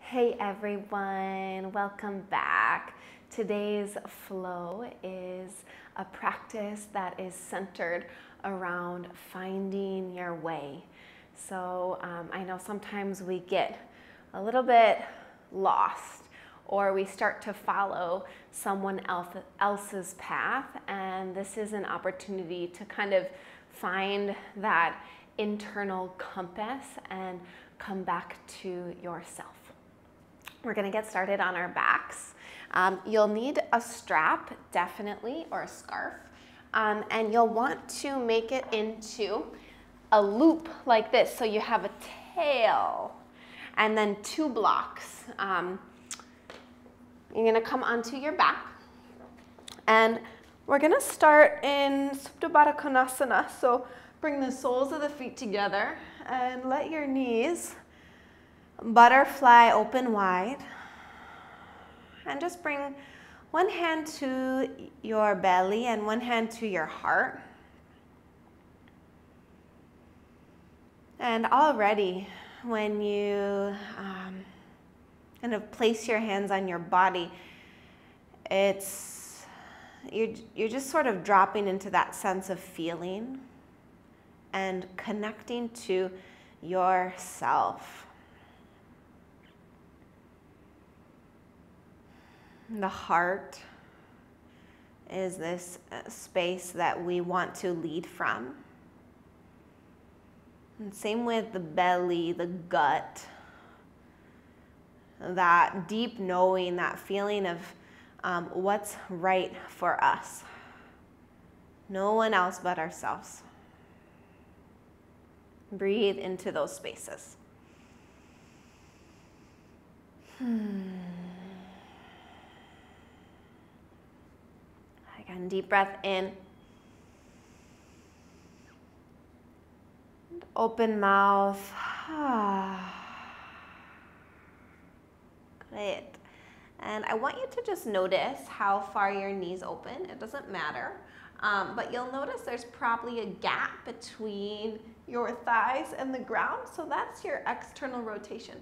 Hey everyone, welcome back. Today's flow is a practice that is centered around finding your way. So I know sometimes we get a little bit lost or we start to follow someone else's path, and this is an opportunity to kind of find that internal compass and come back to yourself. We're gonna get started on our backs. You'll need a strap, definitely, or a scarf. And you'll want to make it into a loop like this. So you have a tail and then two blocks. You're gonna come onto your back. And we're gonna start in Supta Baddha Konasana. So bring the soles of the feet together and let your knees butterfly open wide, and just bring one hand to your belly and one hand to your heart. And already when you kind of place your hands on your body, you're just sort of dropping into that sense of feeling and connecting to yourself. The heart is this space that we want to lead from. And same with the belly, the gut, that deep knowing, that feeling of what's right for us. No one else but ourselves. Breathe into those spaces. Again, deep breath in. Open mouth. Good. And I want you to just notice how far your knees open. It doesn't matter. But you'll notice there's probably a gap between your thighs and the ground. So that's your external rotation.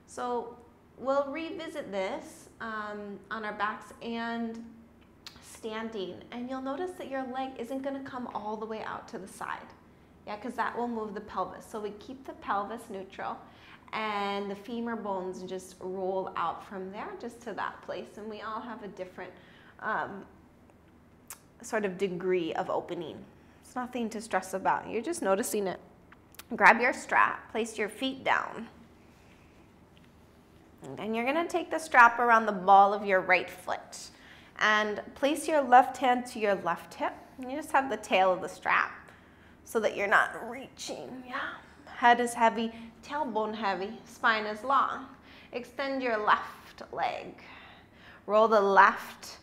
So we'll revisit this on our backs and standing, and you'll notice that your leg isn't going to come all the way out to the side, because that will move the pelvis. So we keep the pelvis neutral and the femur bones just roll out from there just to that place, and we all have a different sort of degree of opening. It's nothing to stress about. You're just noticing it. Grab your strap, place your feet down, and then you're going to take the strap around the ball of your right foot and place your left hand to your left hip. And you just have the tail of the strap so that you're not reaching. Head is heavy, tailbone heavy, spine is long. Extend your left leg. Roll the left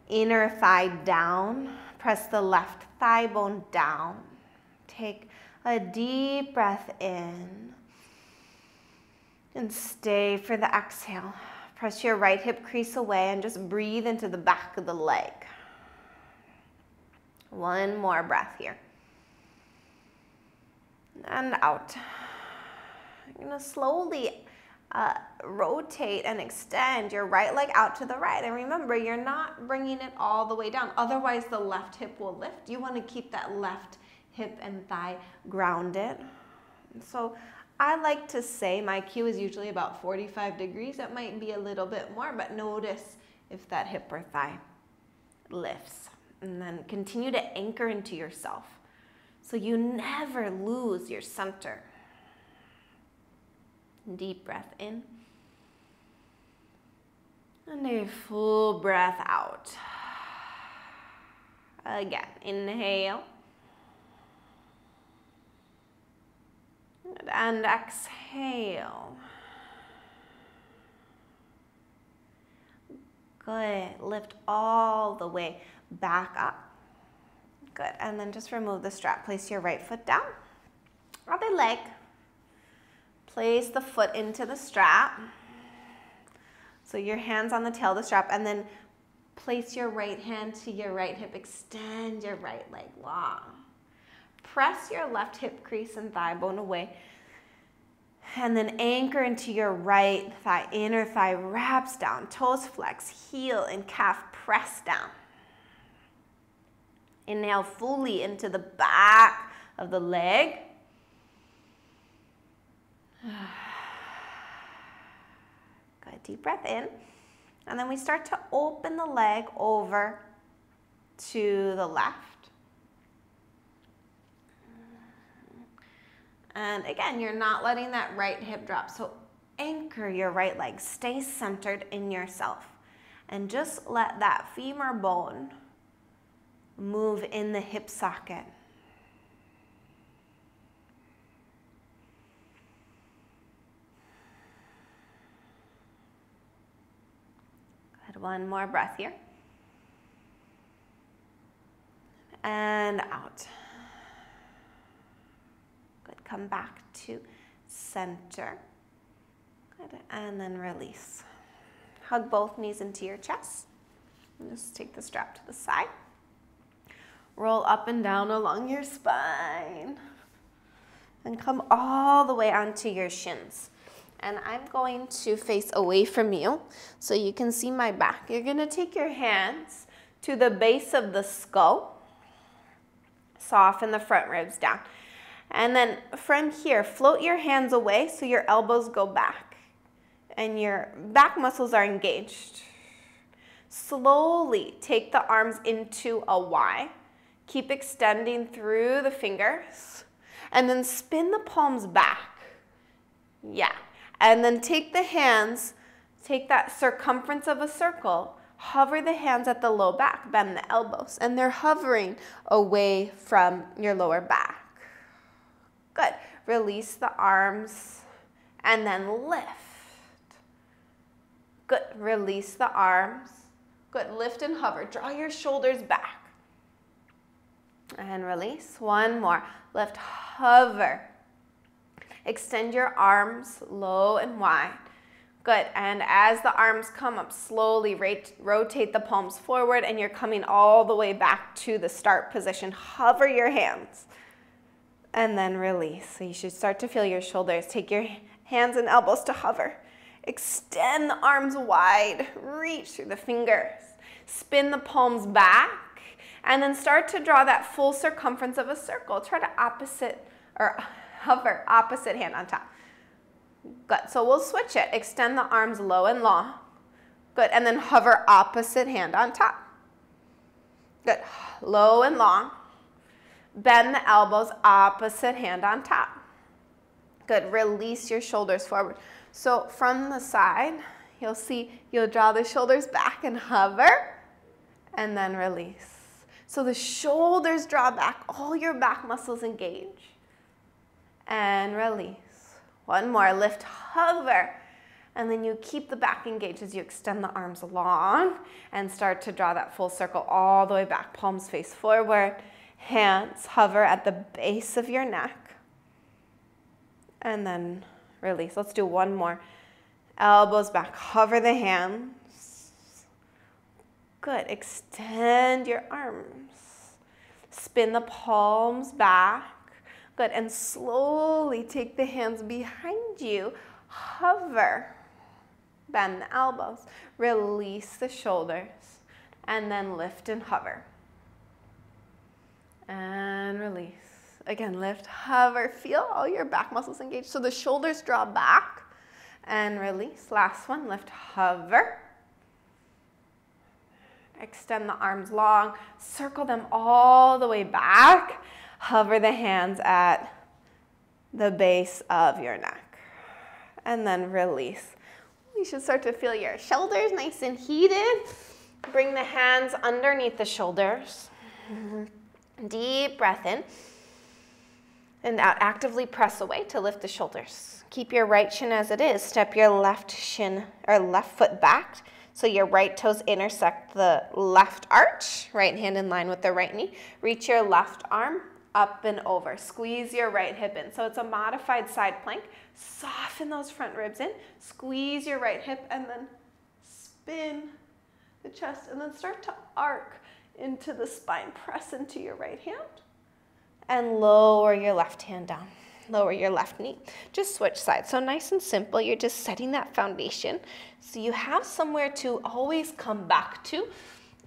inner thigh down. Press the left thigh bone down. Take a deep breath in and stay for the exhale. Press your right hip crease away and just breathe into the back of the leg. One more breath here. And out. You're going to slowly rotate and extend your right leg out to the right. And remember, you're not bringing it all the way down. Otherwise, the left hip will lift. You want to keep that left hip and thigh grounded. So I like to say my cue is usually about 45 degrees. It might be a little bit more, but notice if that hip or thigh lifts. And then continue to anchor into yourself so you never lose your center. Deep breath in. And a full breath out. Again, inhale. And exhale. Good. Lift all the way back up. Good. And then just remove the strap. Place your right foot down. Other leg. Place the foot into the strap. So your hand's on the tail of the strap, and then place your right hand to your right hip. Extend your right leg long. Press your left hip crease and thigh bone away. And then anchor into your right thigh. Inner thigh wraps down. Toes flex. Heel and calf press down. Inhale fully into the back of the leg. Good, deep breath in. And then we start to open the leg over to the left. And again, you're not letting that right hip drop. So anchor your right leg. Stay centered in yourself. And just let that femur bone move in the hip socket. Good, one more breath here. And out. Good, come back to center. Good, and then release. Hug both knees into your chest. And just take the strap to the side. Roll up and down along your spine. And come all the way onto your shins. And I'm going to face away from you so you can see my back. You're going to take your hands to the base of the skull. Soften the front ribs down. And then from here, float your hands away so your elbows go back. And your back muscles are engaged. Slowly take the arms into a Y. Keep extending through the fingers. And then spin the palms back. Yeah. And then take the hands, take that circumference of a circle, hover the hands at the low back, bend the elbows. And they're hovering away from your lower back. Good. Release the arms and then lift. Good. Release the arms. Good. Lift and hover. Draw your shoulders back. And release. One more. Lift, hover. Extend your arms low and wide. Good. And as the arms come up, slowly rotate the palms forward and you're coming all the way back to the start position. Hover your hands. And then release. So you should start to feel your shoulders. Take your hands and elbows to hover. Extend the arms wide. Reach through the fingers. Spin the palms back. And then start to draw that full circumference of a circle. Try to hover opposite hand on top. Good. So we'll switch it. Extend the arms low and long. Good. And then hover opposite hand on top. Good. Low and long. Bend the elbows, opposite hand on top. Good. Release your shoulders forward. So from the side, you'll see you'll draw the shoulders back and hover, and then release. So the shoulders draw back, all your back muscles engage. And release. One more, lift, hover. And then you keep the back engaged as you extend the arms long and start to draw that full circle all the way back. Palms face forward, hands hover at the base of your neck. And then release. Let's do one more. Elbows back, hover the hands. Good. Extend your arms. Spin the palms back. Good. And slowly take the hands behind you. Hover. Bend the elbows. Release the shoulders. And then lift and hover. And release. Again, lift, hover. Feel all your back muscles engaged. So the shoulders draw back. And release. Last one. Lift, hover. Extend the arms long, circle them all the way back, hover the hands at the base of your neck, and then release. You should start to feel your shoulders nice and heated. Bring the hands underneath the shoulders. Deep breath in, and out. Actively press away to lift the shoulders. Keep your right shin as it is. Step your left shin or left foot back. So your right toes intersect the left arch, right hand in line with the right knee. Reach your left arm up and over. Squeeze your right hip in. So it's a modified side plank. Soften those front ribs in. Squeeze your right hip and then spin the chest and then start to arc into the spine. Press into your right hand and lower your left hand down. Lower your left knee. Just switch sides. So nice and simple. You're just setting that foundation. So you have somewhere to always come back to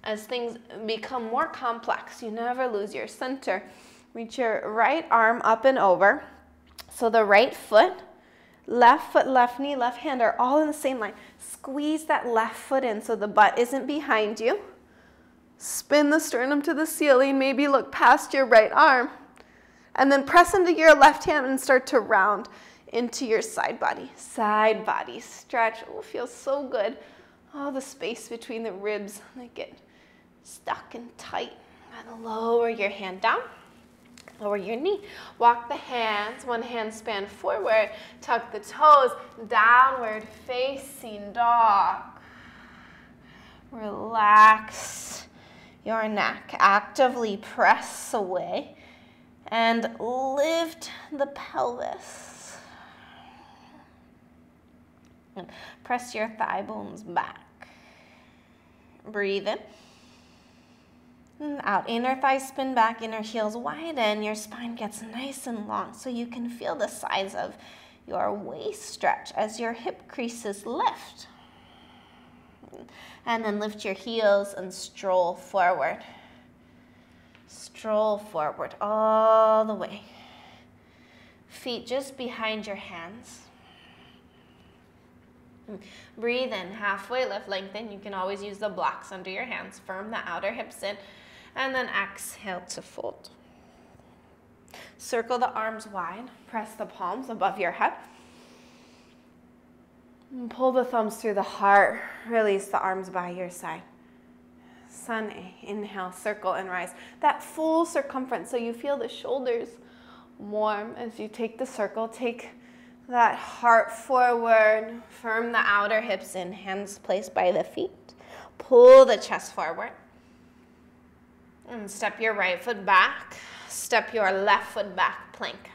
as things become more complex. You never lose your center. Reach your right arm up and over. So the right foot, left knee, left hand are all in the same line. Squeeze that left foot in so the butt isn't behind you. Spin the sternum to the ceiling. Maybe look past your right arm. And then press into your left hand and start to round into your side body. Side body stretch. Oh, feels so good. Oh, the space between the ribs, they get stuck and tight. And lower your hand down. Lower your knee. Walk the hands, one hand span forward. Tuck the toes, downward facing dog. Relax your neck. Actively press away. And lift the pelvis. And press your thigh bones back. Breathe in. And out. Inner thighs spin back, inner heels widen. Your spine gets nice and long so you can feel the size of your waist stretch as your hip creases lift. And then lift your heels and stroll forward. Stroll forward all the way. Feet just behind your hands. Breathe in, halfway lift, lengthen. You can always use the blocks under your hands. Firm the outer hips in. And then exhale to fold. Circle the arms wide. Press the palms above your head. And pull the thumbs through the heart. Release the arms by your side. Sun A. Inhale, circle and rise. That full circumference, so you feel the shoulders warm as you take the circle. Take that heart forward. Firm the outer hips in. Hands placed by the feet. Pull the chest forward. And step your right foot back. Step your left foot back, plank.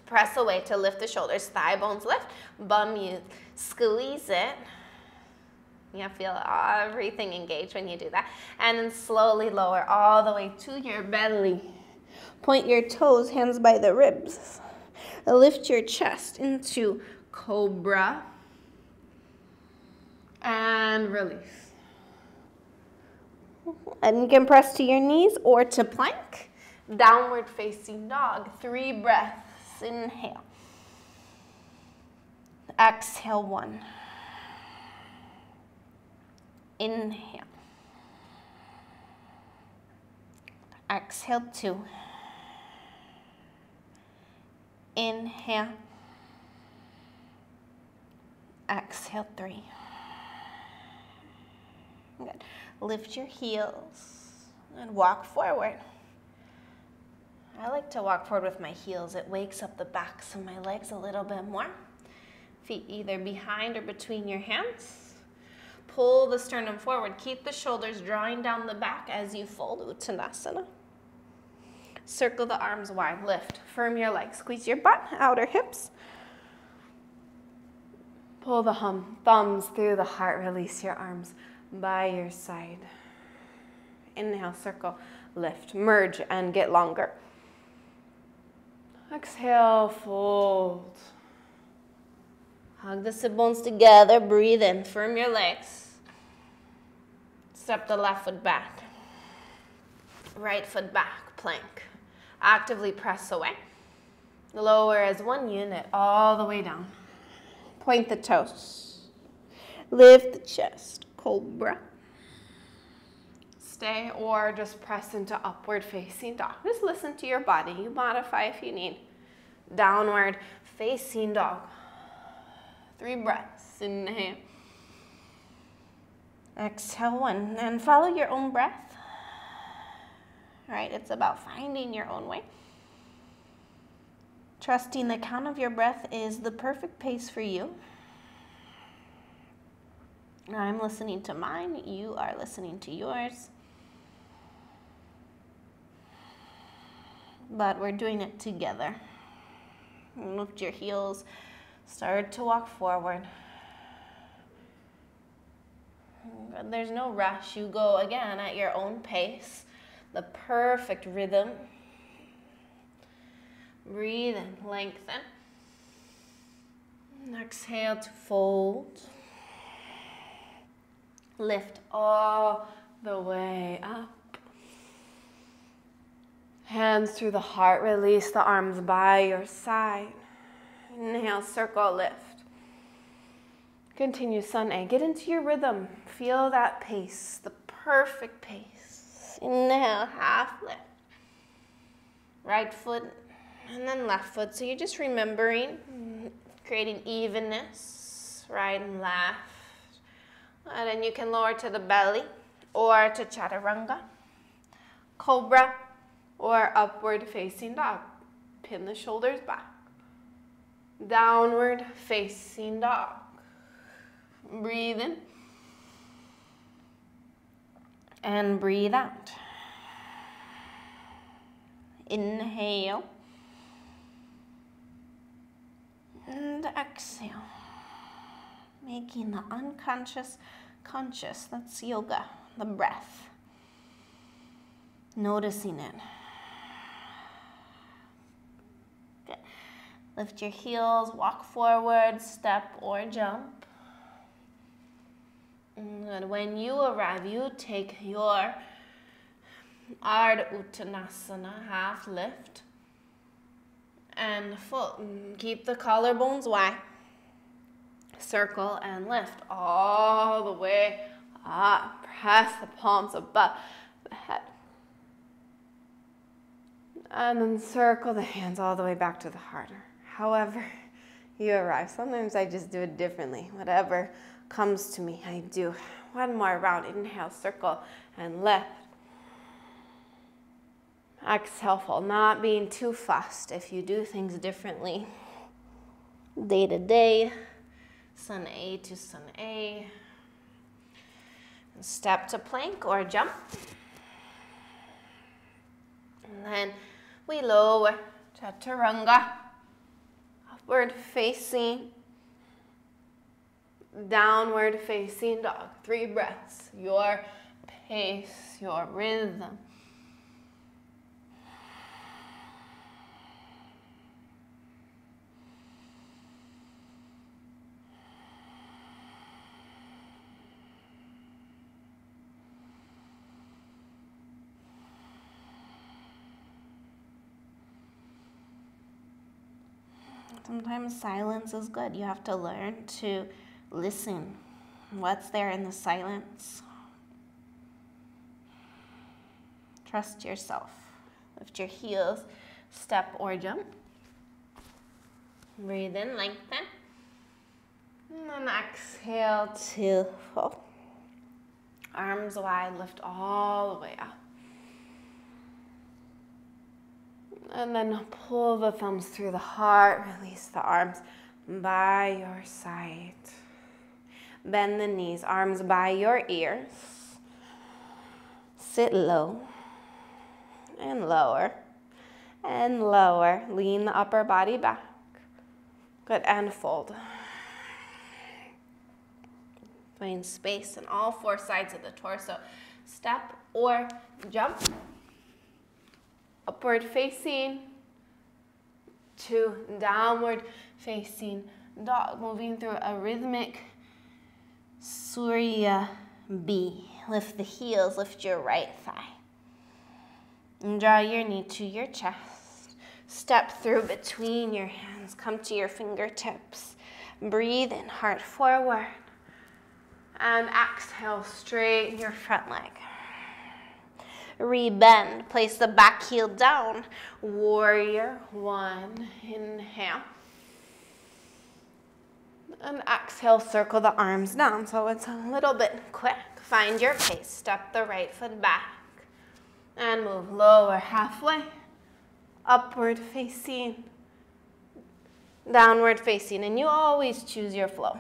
Press away to lift the shoulders. Thigh bones lift. Bum, you squeeze it. You feel everything engaged when you do that. And then slowly lower all the way to your belly. Point your toes, hands by the ribs. Lift your chest into cobra. And release. And you can press to your knees or to plank. Downward facing dog. 3 breaths. Inhale. Exhale 1. Inhale. Exhale 2. Inhale. Exhale 3. Good. Lift your heels and walk forward. I like to walk forward with my heels. It wakes up the backs of my legs a little bit more. Feet either behind or between your hands. Pull the sternum forward. Keep the shoulders drawing down the back as you fold, Uttanasana. Circle the arms wide. Lift. Firm your legs. Squeeze your butt, outer hips. Pull the thumbs through the heart. Release your arms by your side. Inhale, circle, lift, merge, and get longer. Exhale, fold. Hug the sit bones together. Breathe in. Firm your legs. Step the left foot back. Right foot back, plank. Actively press away. Lower as one unit all the way down. Point the toes. Lift the chest, cobra. Stay or just press into upward facing dog. Just listen to your body. You modify if you need. Downward facing dog. 3 breaths. Inhale. Exhale 1. And follow your own breath. All right, it's about finding your own way. Trusting the count of your breath is the perfect pace for you. I'm listening to mine. You are listening to yours. But we're doing it together. Lift your heels. Start to walk forward. There's no rush. You go again at your own pace. The perfect rhythm. Breathe in, lengthen. And exhale to fold. Lift all the way up. Hands through the heart, release the arms by your side. Inhale, circle, lift. Continue, sun A. Get into your rhythm. Feel that pace, the perfect pace. Inhale, half lift. Right foot and then left foot. So you're just remembering, creating evenness, right and left. And then you can lower to the belly or to chaturanga, cobra, or upward facing dog. Pin the shoulders back. Downward facing dog. Breathe in. And breathe out. Inhale. And exhale. Making the unconscious conscious. That's yoga, the breath. Noticing it. Good. Lift your heels, walk forward, step or jump. And when you arrive, you take your Ardha Uttanasana, half lift, and full. Keep the collarbones wide. Circle and lift all the way up. Press the palms above the head. And then circle the hands all the way back to the heart. However you arrive. Sometimes I just do it differently. Whatever comes to me, I do. One more round. Inhale, circle, and lift. Exhale, fold. Not being too fussed if you do things differently. Day to day. Sun A to sun A. And step to plank or jump. And then we lower, chaturanga, upward facing, downward facing dog. 3 breaths, your pace, your rhythm. Sometimes silence is good. You have to learn to listen. What's there in the silence? Trust yourself. Lift your heels, step or jump. Breathe in, lengthen. And then exhale to fold. Arms wide, lift all the way up. And then pull the thumbs through the heart, release the arms by your side. Bend the knees, arms by your ears. Sit low and lower and lower. Lean the upper body back. Good, and fold. Find space in all 4 sides of the torso. Step or jump. Upward facing to downward facing dog. Moving through a rhythmic Surya B. Lift the heels, lift your right thigh. And draw your knee to your chest. Step through between your hands. Come to your fingertips. Breathe in, heart forward. And exhale, straighten your front leg. Rebend, place the back heel down. Warrior 1, inhale. And exhale, circle the arms down. So it's a little bit quick. Find your pace. Step the right foot back. And move lower halfway. Upward facing. Downward facing. And you always choose your flow.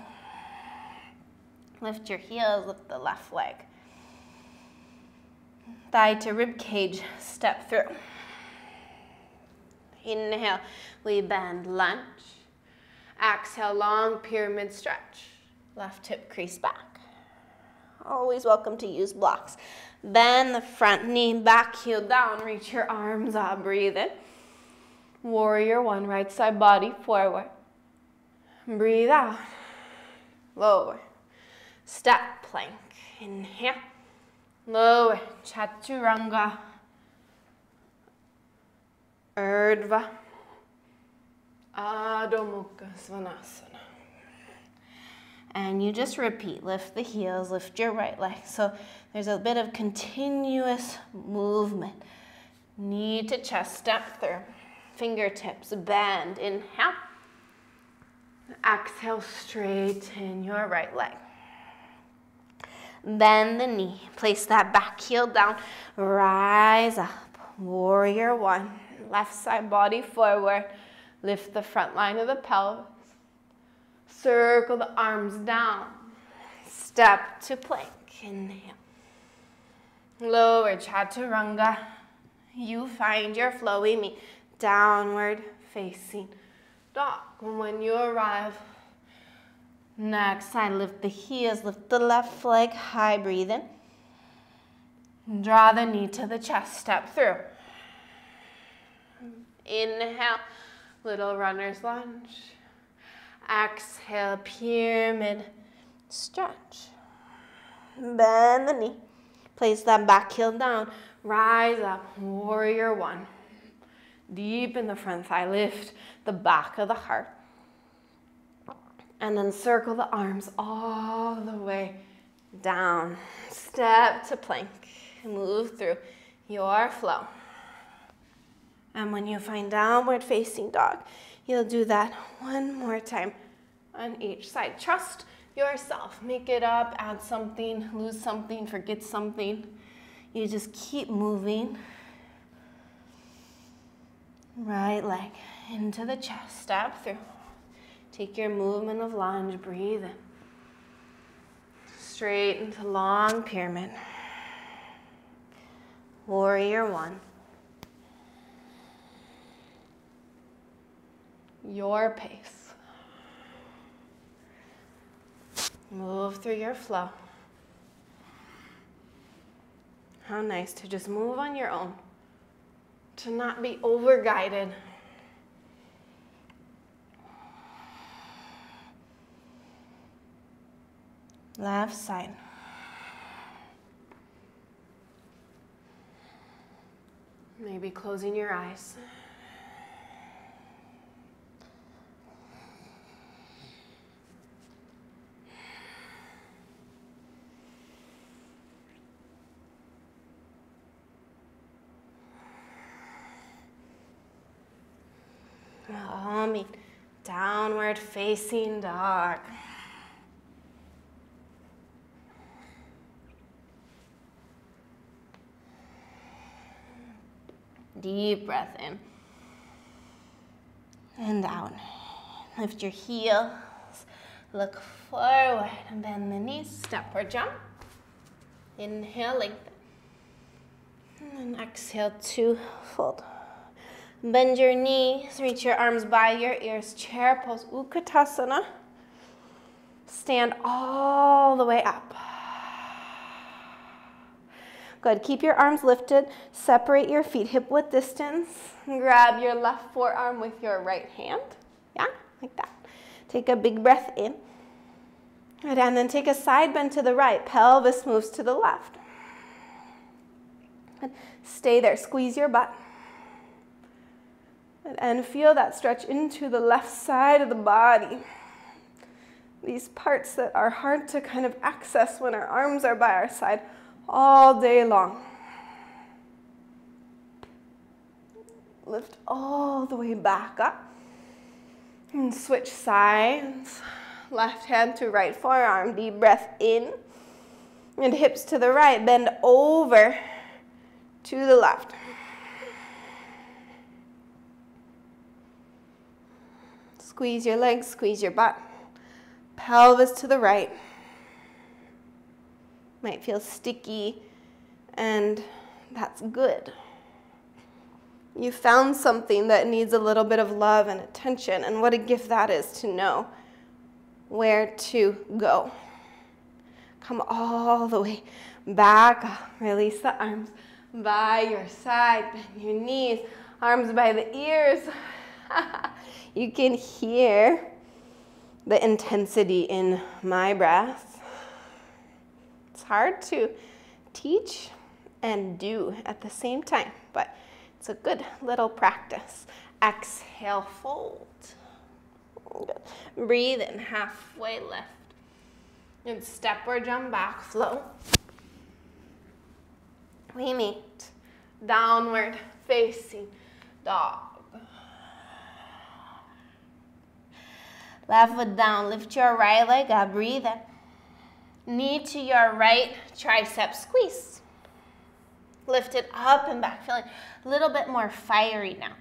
Lift your heels, lift the left leg. Thigh to rib cage, step through. Inhale, we bend, lunge. Exhale, long pyramid stretch. Left hip crease back. Always welcome to use blocks. Bend the front knee, back heel down, reach your arms up, breathe in. Warrior one, right side body forward. Breathe out. Lower. Step plank. Inhale. Lower. Chaturanga. Urdhva. Adho Mukha Svanasana. And you just repeat. Lift the heels, lift your right leg. So there's a bit of continuous movement. Knee to chest, step through. Fingertips bend. Inhale. Exhale, straighten your right leg. Bend the knee. Place that back heel down. Rise up. Warrior one. Left side body forward. Lift the front line of the pelvis. Circle the arms down. Step to plank. Inhale. Lower chaturanga. You find your flowy knee. Downward facing dog. When you arrive, next side, lift the heels, lift the left leg high, breathe in. Draw the knee to the chest, step through. Inhale, little runner's lunge. Exhale, pyramid stretch. Bend the knee. Place that back heel down. Rise up, warrior one. Deep in the front thigh, lift the back of the heart. And then circle the arms all the way down. Step to plank. Move through your flow. And when you find downward facing dog, you'll do that one more time on each side. Trust yourself. Make it up, add something, lose something, forget something. You just keep moving. Right leg into the chest, step through. Take your movement of lunge, breathe in. Straight into long pyramid. Warrior one. Your pace. Move through your flow. How nice to just move on your own. To not be over-guided. Left side. Maybe closing your eyes. Downward facing dog. Deep breath in and out. Lift your heels, look forward, and bend the knees, step or jump. Inhale, lengthen. And then exhale to fold. Bend your knees, reach your arms by your ears, chair pose, Utkatasana. Stand all the way up. Good, keep your arms lifted, separate your feet hip width distance. Grab your left forearm with your right hand. Yeah, like that. Take a big breath in. Good, and then take a side bend to the right, pelvis moves to the left. Good. Stay there, squeeze your butt. And feel that stretch into the left side of the body. These parts that are hard to kind of access when our arms are by our side all day long. Lift all the way back up. And switch sides. Left hand to right forearm. Deep breath in. And hips to the right. Bend over to the left. Squeeze your legs, squeeze your butt. Pelvis to the right. Might feel sticky, and that's good. You found something that needs a little bit of love and attention, and what a gift that is to know where to go. Come all the way back up. Release the arms by your side. Bend your knees. Arms by the ears. You can hear the intensity in my breath. It's hard to teach and do at the same time, but it's a good little practice. Exhale, fold. Good. Breathe in, halfway lift. And step or jump back, flow. We meet. Downward facing dog. Left foot down, lift your right leg up, breathe in. Knee to your right tricep, squeeze. Lift it up and back, feeling a little bit more fiery now.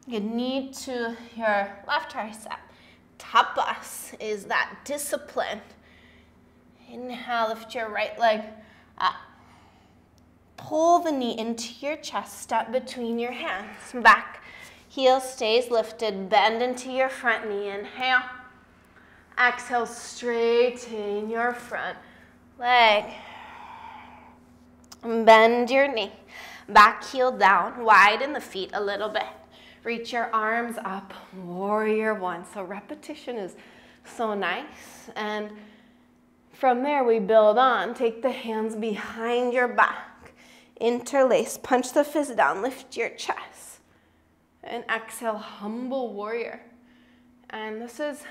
Good, knee to your left tricep. Tapas is that discipline. Inhale, lift your right leg up. Pull the knee into your chest, step between your hands, back. Heel stays lifted, bend into your front knee, inhale. Exhale, straighten your front leg. Bend your knee, back heel down, widen the feet a little bit. Reach your arms up, warrior one. So repetition is so nice. And from there we build on. Take the hands behind your back, interlace, punch the fist down, lift your chest. And exhale, humble warrior. And this is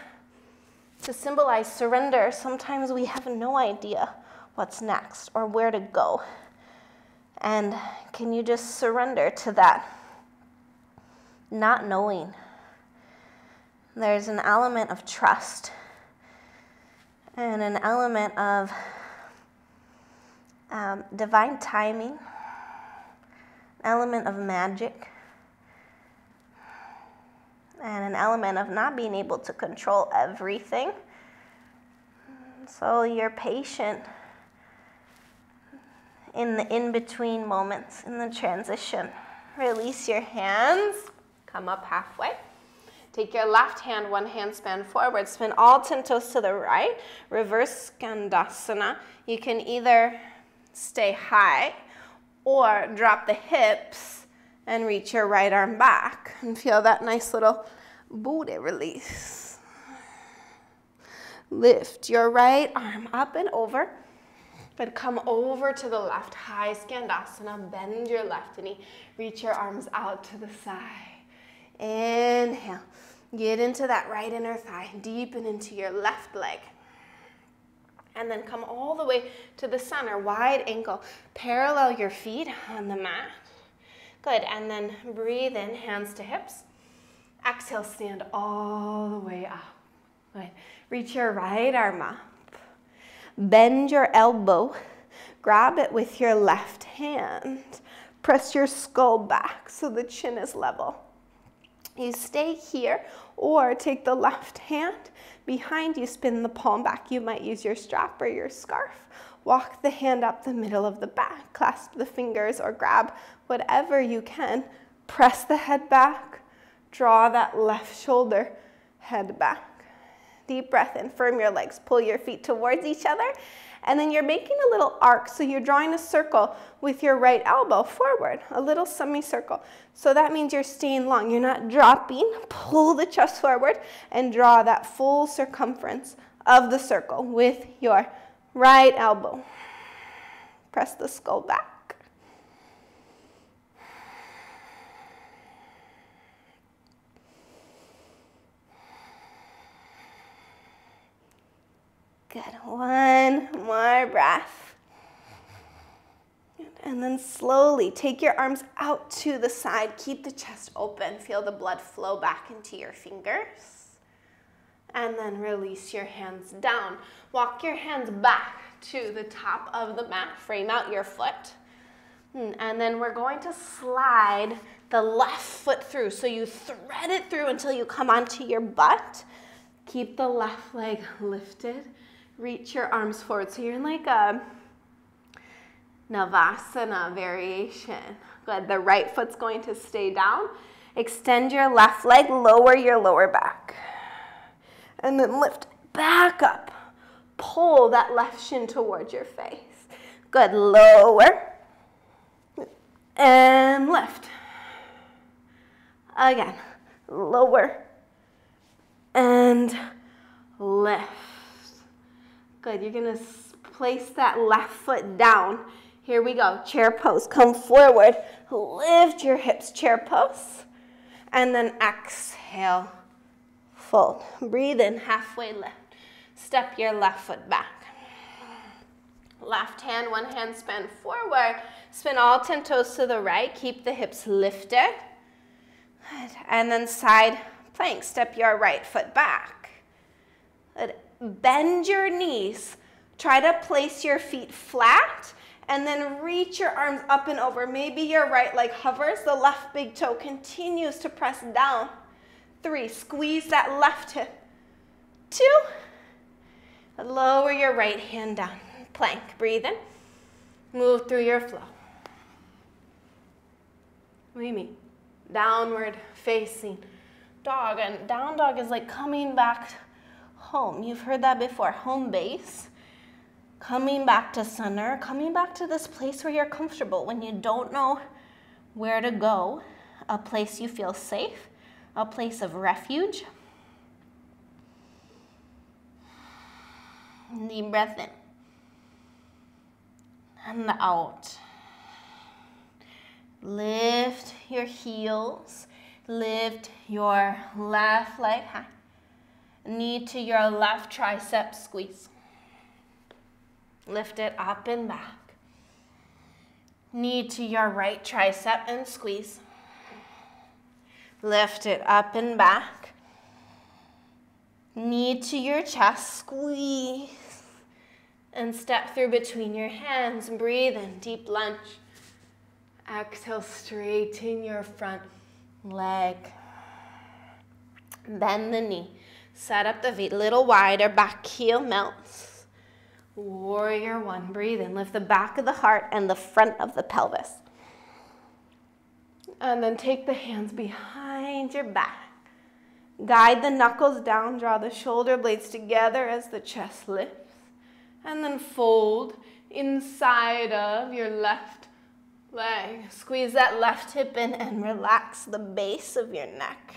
to symbolize surrender. Sometimes we have no idea what's next or where to go. And can you just surrender to that not knowing? There's an element of trust and an element of divine timing, an element of magic, and an element of not being able to control everything. So you're patient in the in-between moments, in the transition. Release your hands, come up halfway. Take your left hand, one handspan forward, spin all 10 toes to the right, reverse Skandasana. You can either stay high or drop the hips and reach your right arm back and feel that nice little booty release. Lift your right arm up and over, but come over to the left, high Skandasana, bend your left knee, reach your arms out to the side. Inhale, get into that right inner thigh, deepen into your left leg. And then come all the way to the center, wide ankle, parallel your feet on the mat. Good, and then breathe in, hands to hips. Exhale, stand all the way up. Good, reach your right arm up. Bend your elbow, grab it with your left hand. Press your skull back so the chin is level. You stay here or take the left hand behind you, spin the palm back. You might use your strap or your scarf. Walk the hand up the middle of the back, clasp the fingers or grab whatever you can. Press the head back, draw that left shoulder, head back. Deep breath in, firm your legs, pull your feet towards each other, and then you're making a little arc, so you're drawing a circle with your right elbow forward, a little semicircle. So that means you're staying long, you're not dropping. Pull the chest forward and draw that full circumference of the circle with your right elbow. Press the skull back. Good, one more breath. And then slowly take your arms out to the side. Keep the chest open. Feel the blood flow back into your fingers. And then release your hands down. Walk your hands back to the top of the mat. Frame out your foot. And then we're going to slide the left foot through. So you thread it through until you come onto your butt. Keep the left leg lifted. Reach your arms forward. So you're in like a Navasana variation. Good. The right foot's going to stay down. Extend your left leg, lower your lower back. And then lift back up. Pull that left shin towards your face. Good. Lower. And lift. Again, lower and lift. Good, you're gonna place that left foot down. Here we go, chair pose. Come forward, lift your hips, chair pose. And then exhale, fold. Breathe in, halfway lift. Step your left foot back. Left hand, one hand spin forward. Spin all 10 toes to the right. Keep the hips lifted. Good. And then side plank. Step your right foot back. Good. Bend your knees. Try to place your feet flat and then reach your arms up and over. Maybe your right leg hovers. The left big toe continues to press down. 3, squeeze that left hip. 2, lower your right hand down. Plank, breathe in. Move through your flow. What do you mean? Downward facing dog. And down dog is like coming back home. You've heard that before. Home base. Coming back to center. Coming back to this place where you're comfortable. When you don't know where to go. A place you feel safe. A place of refuge. Deep breath in. And out. Lift your heels. Lift your left leg high. Knee to your left tricep, squeeze. Lift it up and back. Knee to your right tricep and squeeze. Lift it up and back. Knee to your chest, squeeze. And step through between your hands. Breathe in, deep lunge. Exhale, straighten your front leg. Bend the knee. Set up the feet a little wider. Back heel melts. Warrior 1. Breathe in. Lift the back of the heart and the front of the pelvis. And then take the hands behind your back. Guide the knuckles down. Draw the shoulder blades together as the chest lifts. And then fold inside of your left leg. Squeeze that left hip in and relax the base of your neck.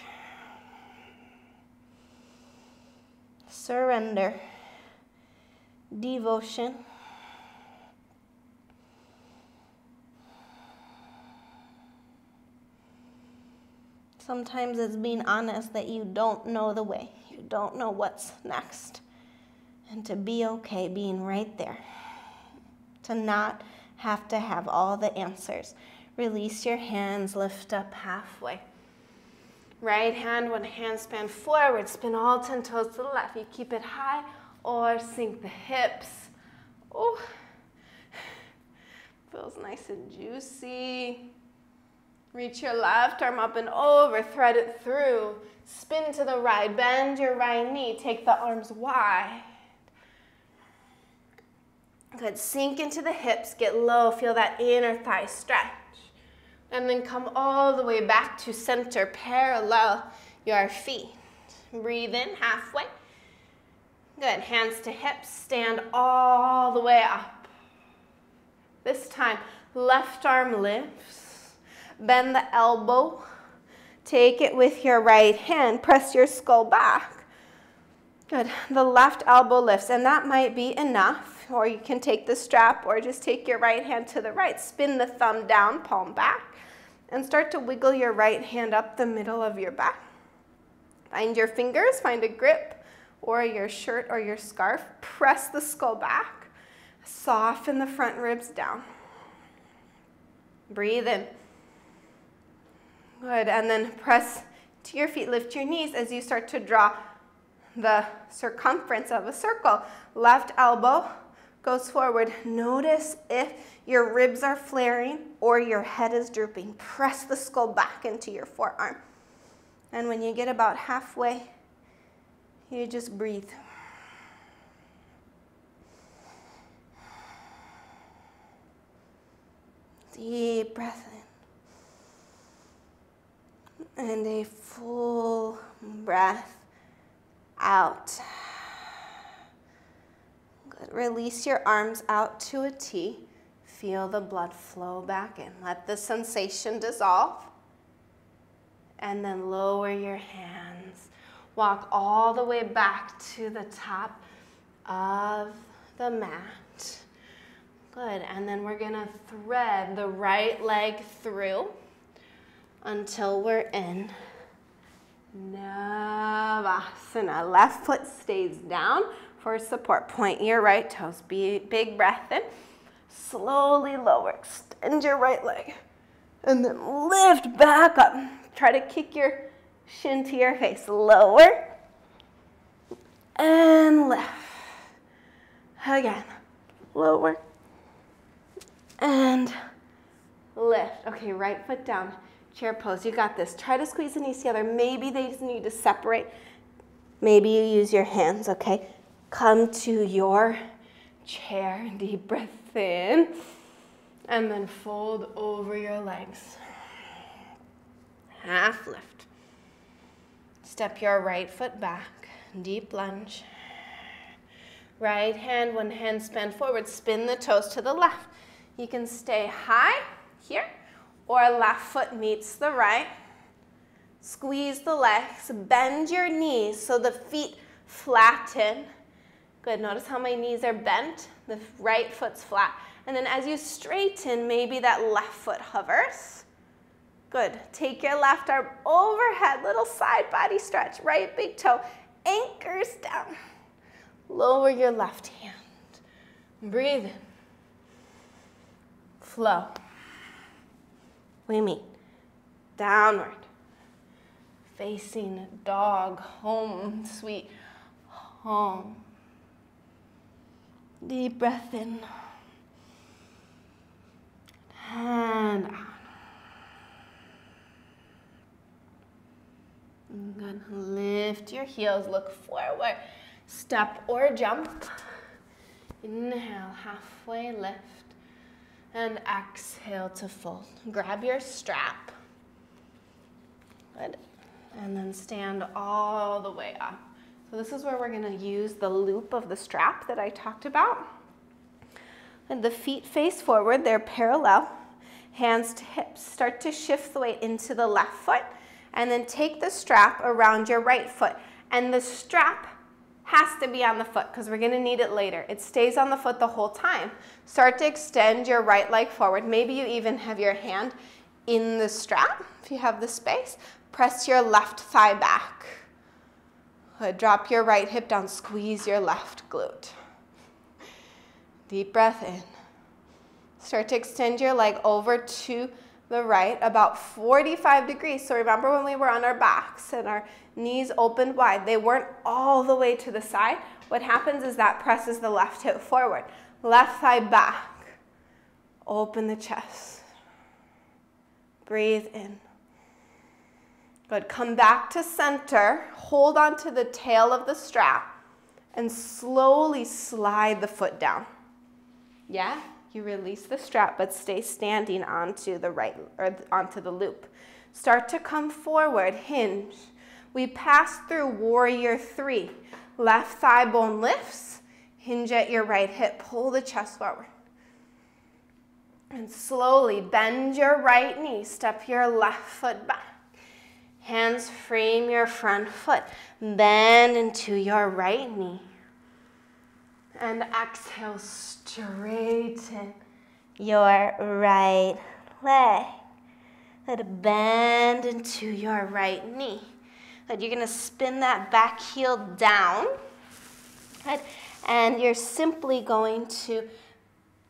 Surrender. Devotion. Sometimes it's being honest that you don't know the way. You don't know what's next. And to be okay being right there. To not have to have all the answers. Release your hands, lift up halfway. Right hand, one hand span forward. Spin all 10 toes to the left. You keep it high or sink the hips. Oh, feels nice and juicy. Reach your left arm up and over, thread it through. Spin to the right, bend your right knee. Take the arms wide. Good, sink into the hips, get low, feel that inner thigh stretch. And then come all the way back to center, parallel your feet. Breathe in, halfway. Good, hands to hips, stand all the way up. This time, left arm lifts, bend the elbow, take it with your right hand, press your skull back. Good, the left elbow lifts, and that might be enough. Or you can take the strap or just take your right hand to the right. Spin the thumb down, palm back, and start to wiggle your right hand up the middle of your back. Find your fingers, find a grip, or your shirt or your scarf. Press the skull back. Soften the front ribs down. Breathe in. Good, and then press to your feet. Lift your knees as you start to draw the circumference of a circle. Left elbow goes forward. Notice if your ribs are flaring or your head is drooping. Press the skull back into your forearm. And when you get about halfway, you just breathe. Deep breath in. And a full breath out. Good. Release your arms out to a T. Feel the blood flow back in. Let the sensation dissolve. and then lower your hands. Walk all the way back to the top of the mat. Good, and then we're gonna thread the right leg through until we're in Navasana. Left foot stays down for support. Point your right toes. Big breath in. Slowly lower. Extend your right leg. And then lift back up. Try to kick your shin to your face. Lower. And lift. Again. Lower. And lift. Okay, right foot down. Chair pose. You got this. Try to squeeze the knees together. Maybe they just need to separate. Maybe you use your hands, okay? Come to your chair. Deep breath in. And then fold over your legs. Half lift. Step your right foot back. Deep lunge. Right hand, one hand span forward. Spin the toes to the left. You can stay high here, or left foot meets the right. Squeeze the legs. Bend your knees so the feet flatten. Good. Notice how my knees are bent. The right foot's flat. And then as you straighten, maybe that left foot hovers. Good. Take your left arm overhead. Little side body stretch. Right big toe anchors down. Lower your left hand. Breathe in. Flow. We meet. Downward. Facing dog. Home. Sweet home. Deep breath in. And out. Good. Lift your heels. Look forward. Step or jump. Inhale. Halfway lift. And exhale to fold. Grab your strap. Good. And then stand all the way up. So this is where we're going to use the loop of the strap that I talked about. And the feet face forward. They're parallel. Hands to hips. Start to shift the weight into the left foot. And then take the strap around your right foot. And the strap has to be on the foot because we're going to need it later. It stays on the foot the whole time. Start to extend your right leg forward. Maybe you even have your hand in the strap if you have the space. Press your left thigh back. Drop your right hip down. Squeeze your left glute. Deep breath in. Start to extend your leg over to the right, about 45 degrees. So remember when we were on our backs and our knees opened wide, they weren't all the way to the side. What happens is that presses the left hip forward. Left thigh back. Open the chest. Breathe in. Good. Come back to center. Hold on to the tail of the strap and slowly slide the foot down. Yeah? You release the strap, but stay standing onto the right, or onto the loop. Start to come forward, hinge. We pass through warrior 3. Left thigh bone lifts, hinge at your right hip, pull the chest forward. And slowly bend your right knee, step your left foot back. Hands frame your front foot, bend into your right knee. And exhale, straighten your right leg. Let it bend into your right knee. Good. You're going to spin that back heel down. Good. And you're simply going to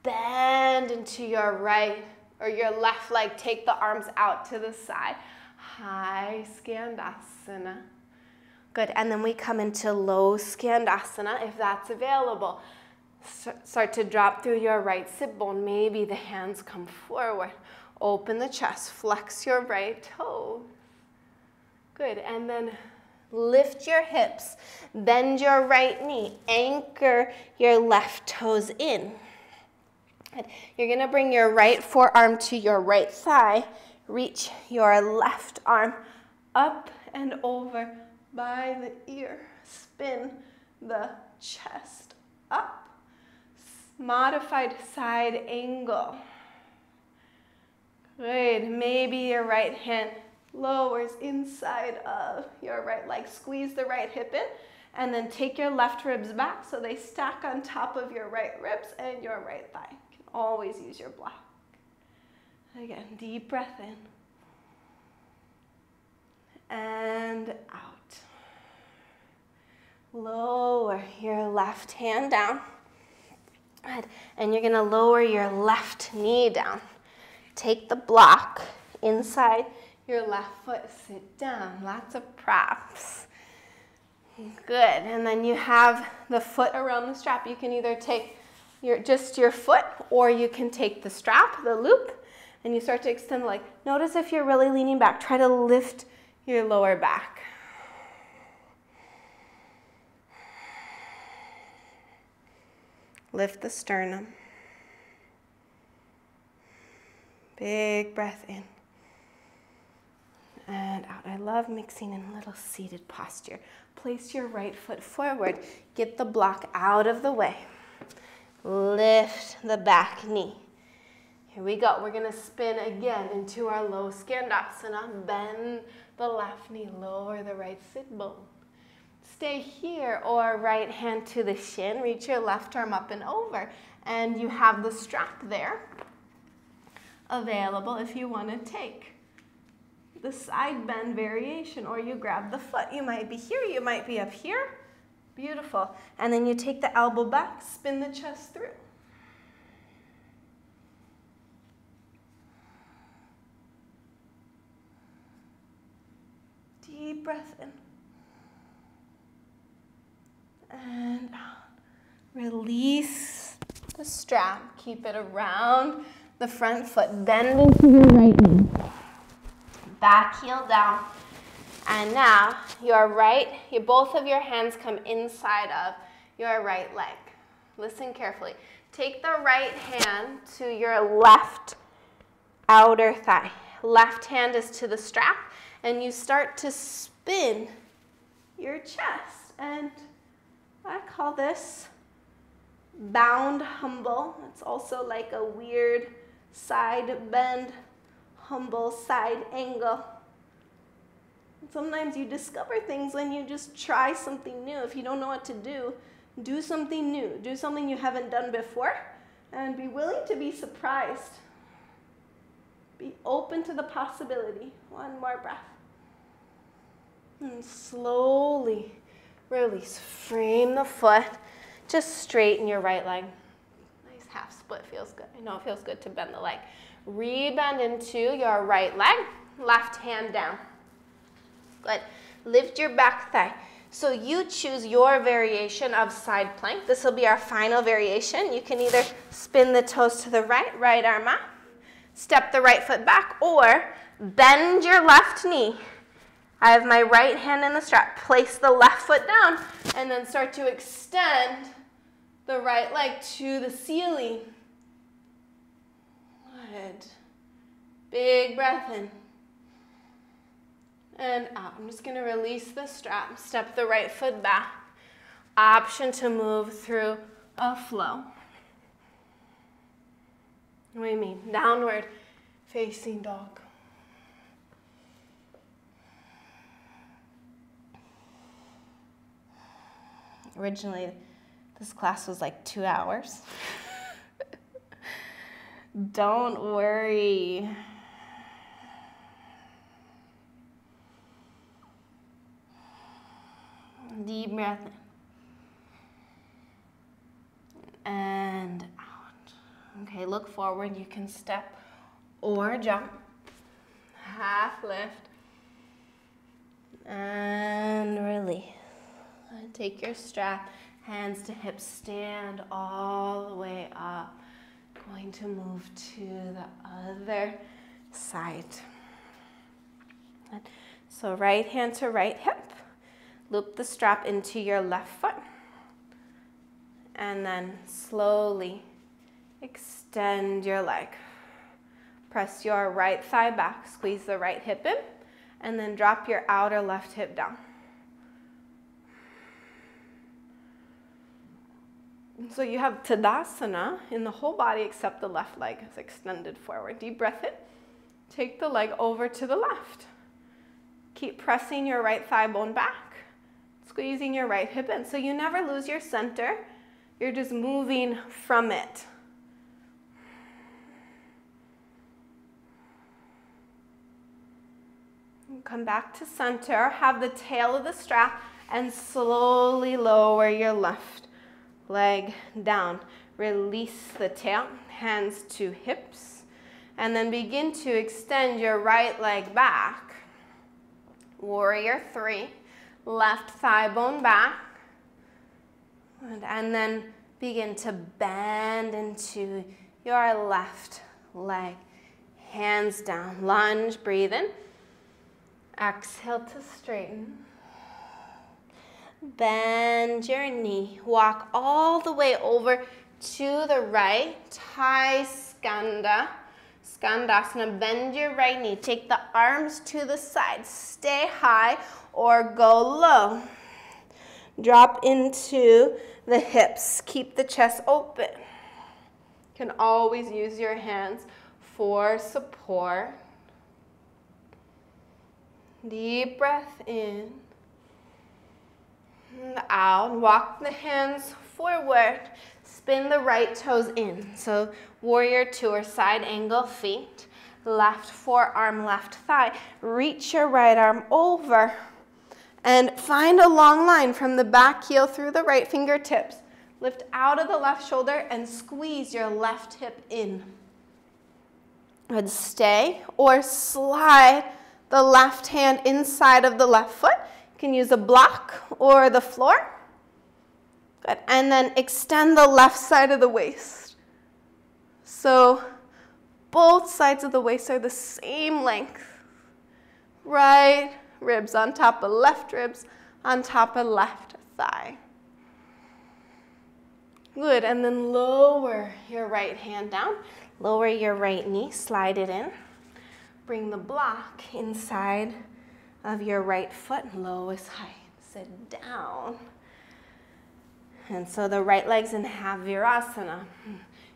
bend into your right or your left leg. Take the arms out to the side. High Skandasana. Good, and then we come into low Skandasana if that's available. Start to drop through your right sit bone. Maybe the hands come forward. Open the chest, flex your right toes. Good, and then lift your hips. Bend your right knee. Anchor your left toes in. Good. You're gonna bring your right forearm to your right thigh. Reach your left arm up and over by the ear. Spin the chest up. Modified side angle. Good. Maybe your right hand lowers inside of your right leg. Squeeze the right hip in, and then take your left ribs back so they stack on top of your right ribs and your right thigh. You can always use your block. Again, deep breath in. And out. Lower your left hand down. Good. And you're gonna lower your left knee down. Take the block inside your left foot, sit down. Lots of props. Good, and then you have the foot around the strap. You can either take just your foot, or you can take the strap, the loop, and you start to extend the leg. Notice if you're really leaning back, try to lift your lower back. Lift the sternum. Big breath in and out. I love mixing in a little seated posture. Place your right foot forward. Get the block out of the way. Lift the back knee. Here we go. We're going to spin again into our low Skandasana. Bend the left knee, lower the right sit bone. Stay here, or right hand to the shin. Reach your left arm up and over. And you have the strap there available if you want to take the side bend variation, or you grab the foot. You might be here, you might be up here. Beautiful. And then you take the elbow back, spin the chest through. Deep breath in. And out. Release the strap. Keep it around the front foot. Bend into your right knee. Back heel down. And now both of your hands come inside of your right leg. Listen carefully. Take the right hand to your left outer thigh. Left hand is to the strap, and you start to spin your chest. And I call this bound humble. It's also like a weird side bend, humble side angle. Sometimes you discover things when you just try something new. If you don't know what to do something new. Do something you haven't done before, and be willing to be surprised. Be open to the possibility. One more breath. And slowly release. Frame the foot. Just straighten your right leg. Nice half split, feels good. I know it feels good to bend the leg. Rebend into your right leg. Left hand down. Good. Lift your back thigh. So you choose your variation of side plank. This will be our final variation. You can either spin the toes to the right, right arm up, step the right foot back, or bend your left knee. I have my right hand in the strap. Place the left foot down, and then start to extend the right leg to the ceiling. Good. Big breath in. And out. I'm just going to release the strap. Step the right foot back. Option to move through a flow. What do you mean? Downward facing dog. Originally, this class was like 2 hours. Don't worry. Deep breath in. And out. Okay, look forward. You can step or jump. Half lift. And release. And take your strap, hands to hips, stand all the way up. Going to move to the other side. So right hand to right hip. Loop the strap into your left foot. And then slowly extend your leg. Press your right thigh back. Squeeze the right hip in. And then drop your outer left hip down. So you have Tadasana in the whole body except the left leg is extended forward. Deep breath in. Take the leg over to the left. Keep pressing your right thigh bone back, squeezing your right hip in. So you never lose your center. You're just moving from it. Come back to center. Have the tail of the strap and slowly lower your left leg down. Release the tail, hands to hips, and then begin to extend your right leg back. Warrior 3, left thigh bone back, and then begin to bend into your left leg. Hands down, lunge, breathe in. Exhale to straighten. Bend your knee. Walk all the way over to the right. Thai skanda. Skandasana. Bend your right knee. Take the arms to the side. Stay high or go low. Drop into the hips. Keep the chest open. You can always use your hands for support. Deep breath in and out. Walk the hands forward. Spin the right toes in. So warrior 2 or side angle feet. Left forearm, left thigh. Reach your right arm over and find a long line from the back heel through the right fingertips. Lift out of the left shoulder and squeeze your left hip in. And stay or slide the left hand inside of the left foot. You can use a block or the floor. Good. And then extend the left side of the waist. So both sides of the waist are the same length. Right ribs on top of left ribs, on top of left thigh. Good. And then lower your right hand down. Lower your right knee, slide it in. Bring the block inside of your right foot, lowest height. Sit down. And so the right leg's in half virasana.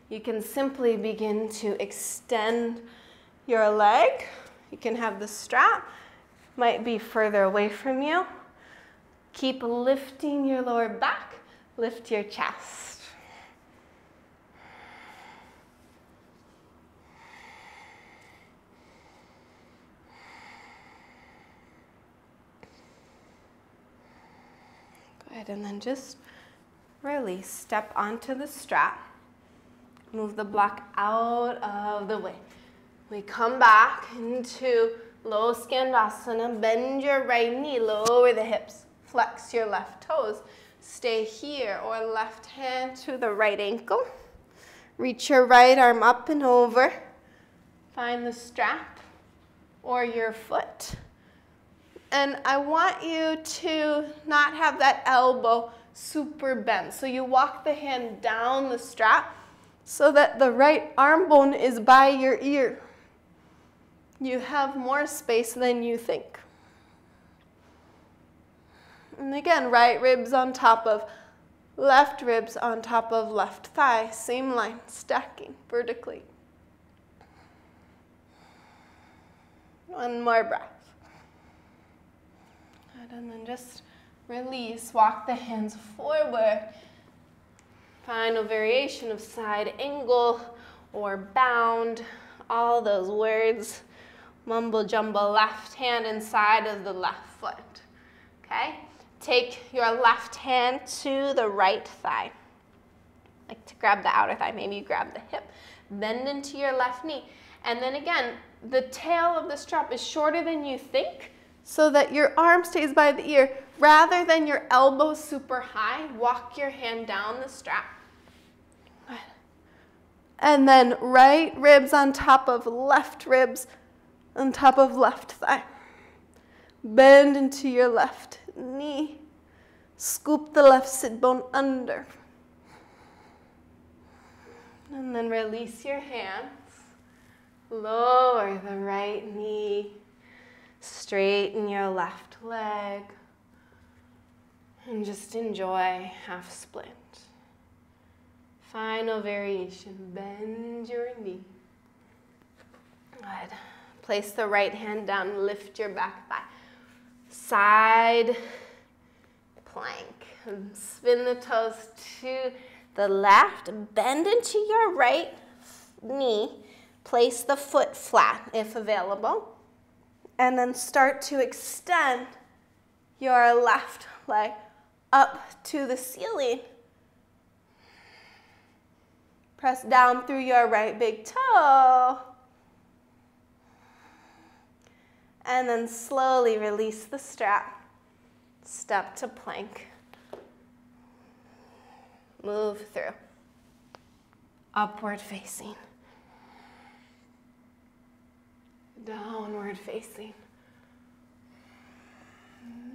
You can simply begin to extend your leg. You can have the strap, might be further away from you. Keep lifting your lower back, lift your chest. And then just release, step onto the strap, move the block out of the way. We come back into low skandasana, bend your right knee, lower the hips, flex your left toes, stay here or left hand to the right ankle, reach your right arm up and over, find the strap or your foot. And I want you to not have that elbow super bent. So you walk the hand down the strap so that the right arm bone is by your ear. You have more space than you think. And again, right ribs on top of left ribs on top of left thigh. Same line, stacking vertically. One more breath. And then just release, walk the hands forward. Final variation of side angle or bound, all those words. Mumble jumble, left hand inside of the left foot, okay? Take your left hand to the right thigh. Like to grab the outer thigh, maybe you grab the hip. Bend into your left knee. And then again, the tail of the strap is shorter than you think, so that your arm stays by the ear. Rather than your elbow super high, walk your hand down the strap. And then right ribs on top of left ribs on top of left thigh. Bend into your left knee. Scoop the left sit bone under. And then release your hands. Lower the right knee. Straighten your left leg. And just enjoy half split. Final variation. Bend your knee. Good. Place the right hand down. Lift your back thigh. Side plank. And spin the toes to the left. Bend into your right knee. Place the foot flat if available. And then start to extend your left leg up to the ceiling. Press down through your right big toe. And then slowly release the strap. Step to plank. Move through. Upward facing. Downward facing.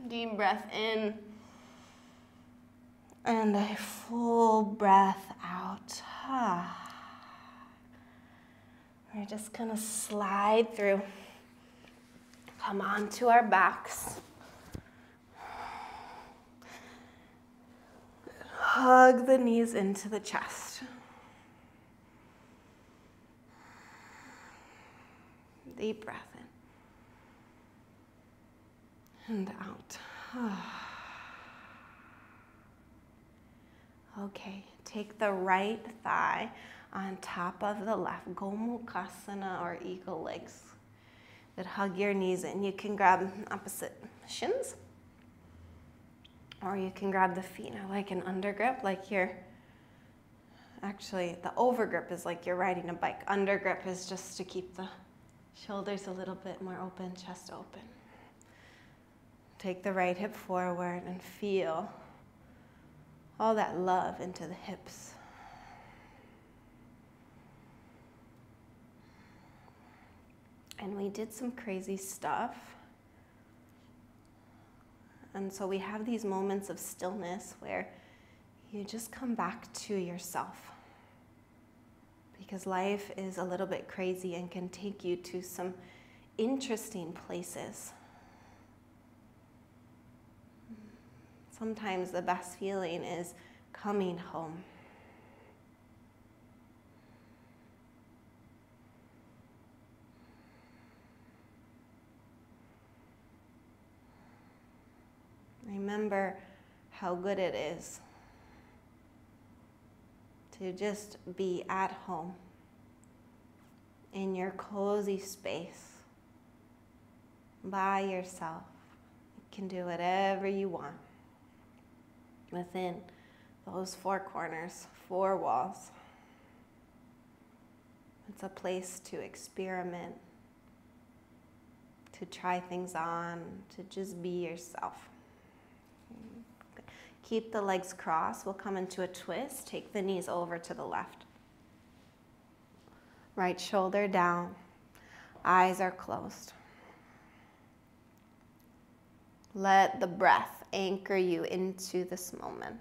Deep breath in. And a full breath out. We're just gonna slide through. Come onto our backs. Hug the knees into the chest. Deep breath in and out. Okay, take the right thigh on top of the left, Gomukhasana or eagle legs. That hug your knees in. You can grab opposite shins, or you can grab the feet. I like an undergrip, like you're, actually the overgrip is like you're riding a bike. Undergrip is just to keep the shoulders a little bit more open, chest open. Take the right hip forward and feel all that love into the hips. And we did some crazy stuff. And so we have these moments of stillness where you just come back to yourself. Because life is a little bit crazy and can take you to some interesting places. Sometimes the best feeling is coming home. Remember how good it is to just be at home in your cozy space by yourself. You can do whatever you want within those four corners, four walls. It's a place to experiment, to try things on, to just be yourself. Keep the legs crossed. We'll come into a twist. Take the knees over to the left. Right shoulder down. Eyes are closed. Let the breath anchor you into this moment.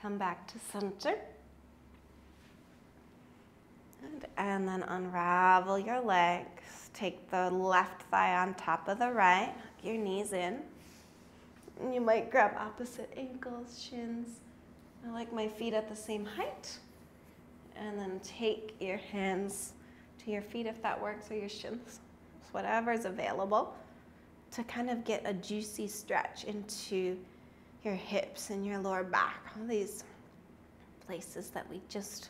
Come back to center. And then unravel your legs. Take the left thigh on top of the right. Hug your knees in. And you might grab opposite ankles, shins. I like my feet at the same height. And then take your hands to your feet if that works, or your shins. Whatever is available to kind of get a juicy stretch into your hips and your lower back, all these places that we just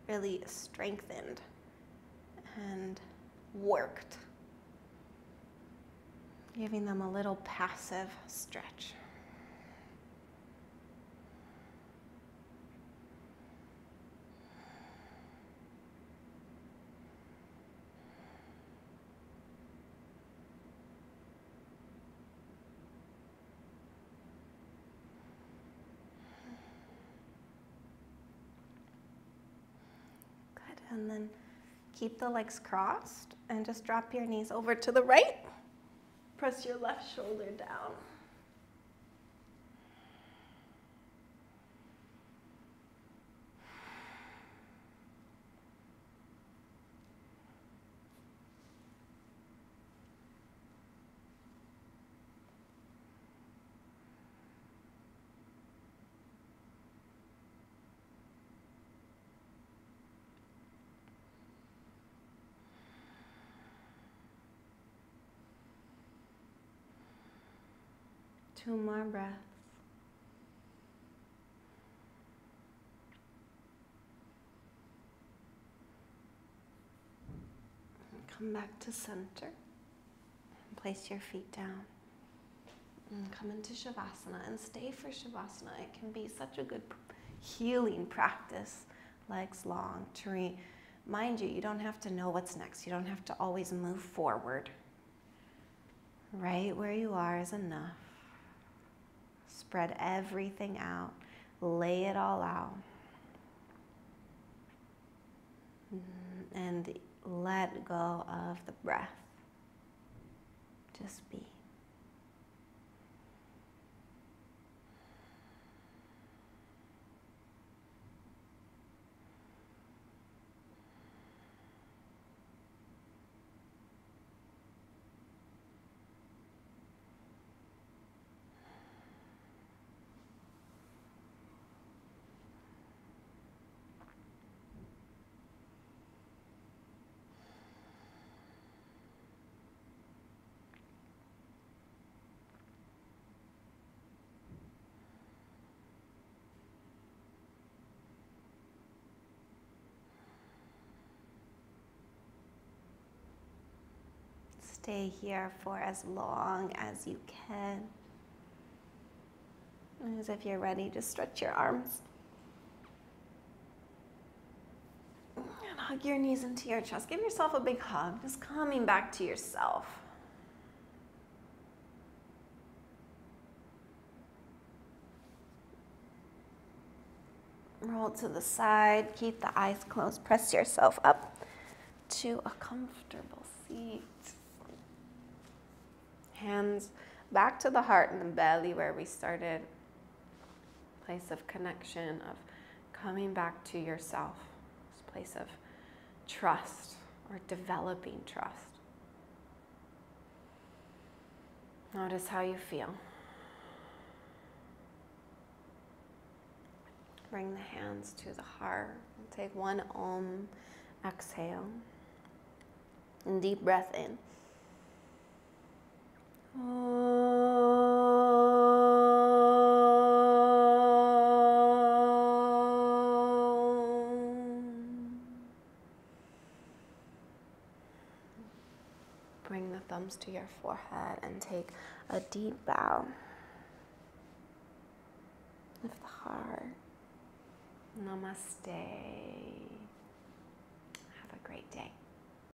really strengthened and worked, giving them a little passive stretch. And then keep the legs crossed and just drop your knees over to the right. Press your left shoulder down. Two more breaths. And come back to center. And place your feet down. And come into Shavasana and stay for Shavasana. It can be such a good healing practice, legs long, to remind you, you don't have to know what's next. You don't have to always move forward. Right where you are is enough. Spread everything out. Lay it all out. And let go of the breath. Just be. Stay here for as long as you can. As if you're ready, just stretch your arms. And hug your knees into your chest. Give yourself a big hug, just coming back to yourself. Roll to the side, keep the eyes closed. Press yourself up to a comfortable seat. Hands back to the heart and the belly where we started. Place of connection, of coming back to yourself. This place of trust or developing trust. Notice how you feel. Bring the hands to the heart. Take one Om, exhale. And deep breath in. Bring the thumbs to your forehead and take a deep bow. Lift the heart. Namaste. Have a great day.